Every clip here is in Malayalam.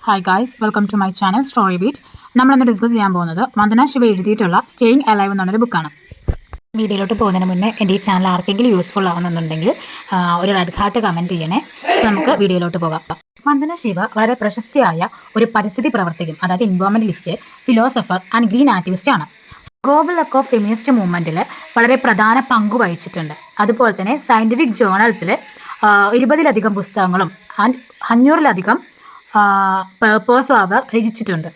Hi guys, welcome to my channel story beat. നമ്മളിന്ന് ഡിസ്കസ് ചെയ്യാൻ പോകുന്നത് വന്ദന ശിവ എഴുതിയിട്ടുള്ള സ്റ്റേയിങ് അലൈവ് എന്നുള്ളൊരു ബുക്കാണ്. വീഡിയോയിലോട്ട് പോകുന്നതിന് മുന്നേ എൻ്റെ ഈ ചാനൽ ആർക്കെങ്കിലും യൂസ്ഫുൾ ആവുന്നുണ്ടെങ്കിൽ ഒരു റെഡ് ഹാർട്ട് കമൻറ്റ് ചെയ്യണേ. നമുക്ക് വീഡിയോയിലോട്ട് പോകാം. വന്ദന ശിവ വളരെ പ്രശസ്തിയായ ഒരു പരിസ്ഥിതി പ്രവർത്തകയും, അതായത് എൻവയോൺമെൻറ്റലിസ്റ്റ്, ഫിലോസഫർ ആൻഡ് ഗ്രീൻ ആക്ടിവിസ്റ്റ് ആണ്. ഗ്ലോബൽ എക്കോ ഫെമിനിസ്റ്റ് മൂവ്മെൻറ്റിൽ വളരെ പ്രധാന പങ്ക് വഹിച്ചിട്ടുണ്ട്. അതുപോലെ തന്നെ സയൻറ്റിഫിക് ജേർണൽസിൽ 20-ലധികം പുസ്തകങ്ങളും ആൻഡ് 500-ലധികം പേപ്പേഴ്സും അവർ രചിച്ചിട്ടുണ്ട്.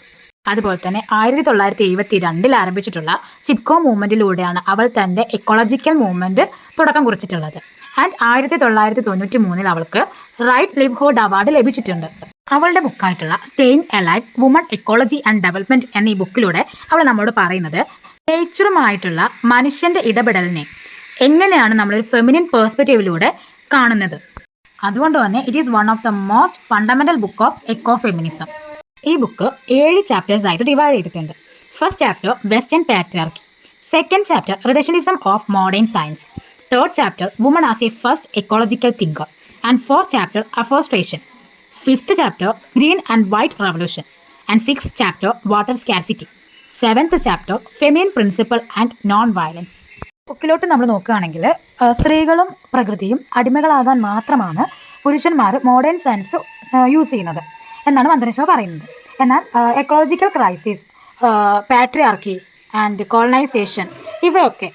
അതുപോലെ തന്നെ 1972 ആരംഭിച്ചിട്ടുള്ള ചിപ്കോ മൂവ്മെൻറ്റിലൂടെയാണ് അവൾ തൻ്റെ എക്കോളജിക്കൽ മൂവ്മെൻറ്റ് തുടക്കം കുറിച്ചിട്ടുള്ളത്. ആൻഡ് 1993 അവൾക്ക് റൈറ്റ് ലിവ്ഹുഡ് അവാർഡ് ലഭിച്ചിട്ടുണ്ട്. അവളുടെ ബുക്കായിട്ടുള്ള staying alive woman ecology and development എന്നീ ബുക്കിലൂടെ അവൾ നമ്മോട് പറയുന്നത് നേച്ചറുമായിട്ടുള്ള മനുഷ്യൻ്റെ ഇടപെടലിനെ എങ്ങനെയാണ് നമ്മളൊരു ഫെമിനിൻ പേഴ്സ്പെക്റ്റീവിലൂടെ കാണുന്നത്. അതുകൊണ്ട് തന്നെ it is one of the most fundamental book of eco feminism. ഈ ബുക്ക് 7 ചാപ്റ്റേഴ്സ് ആയിട്ട് ഡിവൈഡ് ചെയ്തിട്ടുണ്ട്. First chapter western patriarchy, second chapter reductionism of modern science, third chapter woman as a first ecological thinker and fourth chapter afforestation, fifth chapter green and white revolution and sixth chapter water scarcity, seventh chapter feminine principle and non violence. ബുക്കിലോട്ട് നമ്മൾ നോക്കുകയാണെങ്കിൽ സ്ത്രീകളും പ്രകൃതിയും അടിമകളാകാൻ മാത്രമാണ് പുരുഷന്മാർ മോഡേൺ സയൻസ് യൂസ് ചെയ്യുന്നത് എന്നാണ് വന്ദന ശിവ പറയുന്നത്. എന്നാൽ ecological crisis, patriarchy and colonisation ഇവയൊക്കെ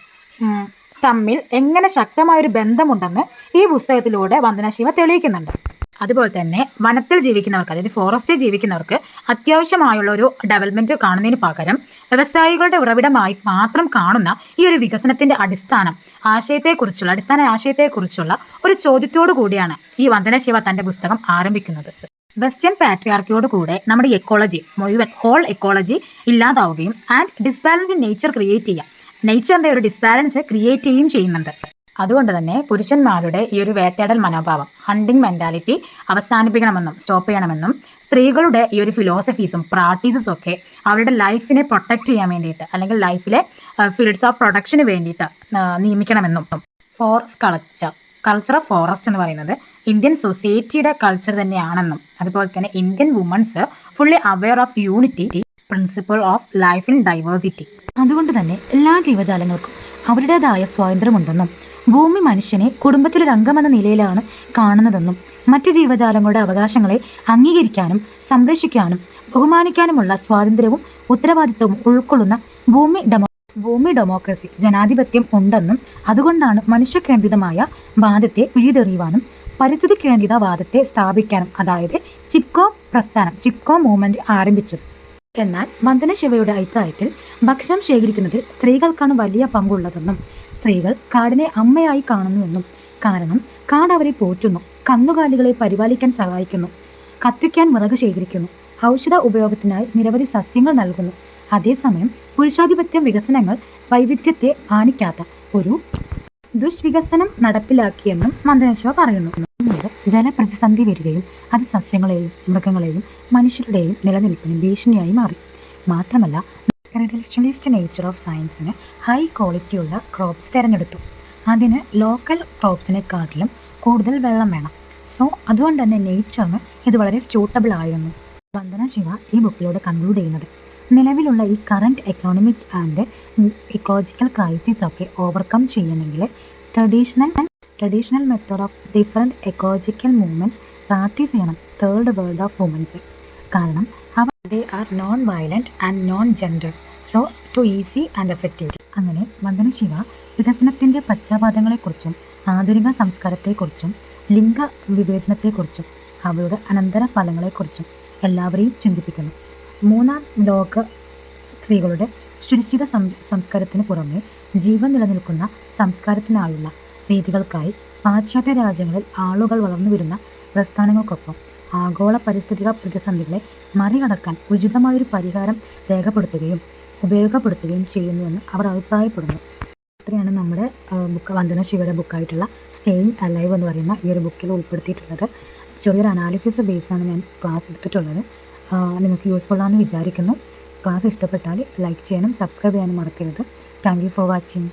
തമ്മിൽ എങ്ങനെ ശക്തമായൊരു ബന്ധമുണ്ടെന്ന് ഈ പുസ്തകത്തിലൂടെ വന്ദന ശിവ തെളിയിക്കുന്നുണ്ട്. അതുപോലെ തന്നെ വനത്തിൽ ജീവിക്കുന്നവർക്ക്, അതായത് ഫോറസ്റ്റിൽ ജീവിക്കുന്നവർക്ക് അത്യാവശ്യമായുള്ള ഒരു ഡെവലപ്മെൻറ്റ് കാണുന്നതിന് പകരം വ്യവസായികളുടെ ഉറവിടമായി മാത്രം കാണുന്ന ഈ ഒരു വികസനത്തിൻ്റെ അടിസ്ഥാന ആശയത്തെക്കുറിച്ചുള്ള ഒരു ചോദ്യത്തോടു കൂടിയാണ് ഈ വന്ദന ശിവ തൻ്റെ പുസ്തകം ആരംഭിക്കുന്നത്. വെസ്റ്റേൺ പാട്രിയാർക്കിയോട് കൂടെ നമ്മുടെ എക്കോളജി മുഴുവൻ ഹോൾ എക്കോളജി ഇല്ലാതാവുകയും and disbalance in nature create ചെയ്യാം, നേച്ചറിൻ്റെ ഒരു ഡിസ്ബാലൻസ് ക്രിയേറ്റ് ചെയ്യുകയും ചെയ്യുന്നുണ്ട്. അതുകൊണ്ട് തന്നെ പുരുഷന്മാരുടെ ഈ ഒരു വേട്ടയാടൽ മനോഭാവം, ഹണ്ടിങ് മെൻറ്റാലിറ്റി അവസാനിപ്പിക്കണമെന്നും സ്റ്റോപ്പ് ചെയ്യണമെന്നും, സ്ത്രീകളുടെ ഈ ഒരു ഫിലോസഫീസും പ്രാക്ടീസസും ഒക്കെ അവരുടെ ലൈഫിനെ പ്രൊട്ടക്റ്റ് ചെയ്യാൻ വേണ്ടിയിട്ട് അല്ലെങ്കിൽ ലൈഫിലെ ഫീൽഡ്സ് ഓഫ് പ്രൊഡക്ഷന് വേണ്ടിയിട്ട് നിയമിക്കണമെന്നും, ഫോറസ്റ്റ് കൾച്ചർ ഓഫ് ഫോറസ്റ്റ് എന്ന് പറയുന്നത് ഇന്ത്യൻ സൊസൈറ്റിയുടെ കൾച്ചർ തന്നെയാണെന്നും, അതുപോലെ തന്നെ Indian womens fully aware of unity, principle of life in diversity. അതുകൊണ്ട് തന്നെ എല്ലാ ജീവജാലങ്ങൾക്കും അവരുടേതായ സ്വാതന്ത്ര്യമുണ്ടെന്നും ഭൂമി മനുഷ്യനെ കുടുംബത്തിലൊരു അംഗമെന്ന നിലയിലാണ് കാണുന്നതെന്നും മറ്റ് ജീവജാലങ്ങളുടെ അവകാശങ്ങളെ അംഗീകരിക്കാനും സംരക്ഷിക്കാനും ബഹുമാനിക്കാനുമുള്ള സ്വാതന്ത്ര്യവും ഉത്തരവാദിത്വവും ഉൾക്കൊള്ളുന്ന ഭൂമി ഡെമോക്രസി ജനാധിപത്യം ഉണ്ടെന്നും, അതുകൊണ്ടാണ് മനുഷ്യകേന്ദ്രിതമായ വാദത്തെ പിഴുതെറിയുവാനും പരിസ്ഥിതി കേന്ദ്രിത വാദത്തെ സ്ഥാപിക്കാനും അതായത് ചിപ്കോ മൂവ്മെൻറ്റ് ആരംഭിച്ചത്. എന്നാൽ വന്ദന ശിവയുടെ അഭിപ്രായത്തിൽ ഭക്ഷണം ശേഖരിക്കുന്നതിൽ സ്ത്രീകൾക്കാണ് വലിയ പങ്കുള്ളതെന്നും, സ്ത്രീകൾ കാടിനെ അമ്മയായി കാണുന്നുവെന്നും, കാരണം കാട് അവരെ പോറ്റുന്നു, കന്നുകാലികളെ പരിപാലിക്കാൻ സഹായിക്കുന്നു, കത്തിക്കാൻ വിറക് ശേഖരിക്കുന്നു, ഔഷധ ഉപയോഗത്തിനായി നിരവധി സസ്യങ്ങൾ നൽകുന്നു. അതേസമയം പുരുഷാധിപത്യ വികസനങ്ങൾ വൈവിധ്യത്തെ മാനിക്കാത്ത ഒരു ദുഷ്വികസനം നടപ്പിലാക്കിയെന്നും വന്ദന ശിവ പറയുന്നു. ജലപ്രതിസന്ധി വരികയും അത് സസ്യങ്ങളെയും മൃഗങ്ങളെയും മനുഷ്യരുടെയും നിലനിൽപ്പിന് ഭീഷണിയായി മാറി. മാത്രമല്ല റിഡക്ഷനിസ്റ്റ് നേച്ചർ ഓഫ് സയൻസിന് ഹൈ ക്വാളിറ്റിയുള്ള ക്രോപ്സ് തിരഞ്ഞെടുത്തു. അതിന് ലോക്കൽ ക്രോപ്സിനെക്കാട്ടിലും കൂടുതൽ വെള്ളം വേണം. സോ അതുകൊണ്ട് തന്നെ നേച്ചറിന് ഇത് വളരെ സ്യൂട്ടബിൾ ആയിരുന്നു. വന്ദന ശിവ ഈ ബുക്കിലൂടെ കൺക്ലൂഡ് ചെയ്യുന്നത് നിലവിലുള്ള ഈ current economic and ecological crisis ഒക്കെ ഓവർകം ചെയ്യണമെങ്കിൽ traditional method of different ecological movements practice ചെയ്യണം തേർഡ് വേൾഡ് ഓഫ് വുമൻസ്. കാരണം they are non violent and non gender, so too easy and effective. അങ്ങനെ വന്ദന ശിവ വികസനത്തിൻ്റെ പശ്ചാത്തലങ്ങളെക്കുറിച്ചും ആധുനിക സംസ്കാരത്തെക്കുറിച്ചും ലിംഗ വിവേചനത്തെക്കുറിച്ചും അവയുടെ അനന്തര ഫലങ്ങളെക്കുറിച്ചും എല്ലാവരെയും ചിന്തിപ്പിക്കുന്നു. മൂന്നാം ലോക സ്ത്രീകളുടെ സുരക്ഷിത സംസ്കാരത്തിന് പുറമെ ജീവൻ നിലനിൽക്കുന്ന സംസ്കാരത്തിനായുള്ള രീതികൾക്കായി പാശ്ചാത്യ രാജ്യങ്ങളിൽ ആളുകൾ വളർന്നു വരുന്ന പ്രസ്ഥാനങ്ങൾക്കൊപ്പം ആഗോള പാരിസ്ഥിതിക പ്രതിസന്ധികളെ മറികടക്കാൻ ഉചിതമായൊരു പരിഹാരം രേഖപ്പെടുത്തുകയും ഉപയോഗപ്പെടുത്തുകയും ചെയ്യുന്നുവെന്ന് അവർ അഭിപ്രായപ്പെടുന്നു. ഇത്രയാണ് നമ്മുടെ വന്ദന ശിവയുടെ ബുക്കായിട്ടുള്ള സ്റ്റേയിങ് അലൈവ് എന്ന് പറയുന്ന ഈ ഒരു ബുക്കിൽ ഉൾപ്പെടുത്തിയിട്ടുള്ളത്. ചെറിയൊരു അനാലിസിസ് ബേസാണ് ഞാൻ ക്ലാസ് എടുത്തിട്ടുള്ളത്. നിങ്ങൾക്ക് യൂസ്ഫുൾ ആണെന്ന് വിചാരിക്കുന്നു. ക്ലാസ് ഇഷ്ടപ്പെട്ടാൽ ലൈക്ക് ചെയ്യാനും സബ്സ്ക്രൈബ് ചെയ്യാനും മറക്കരുത്. Thank you for watching.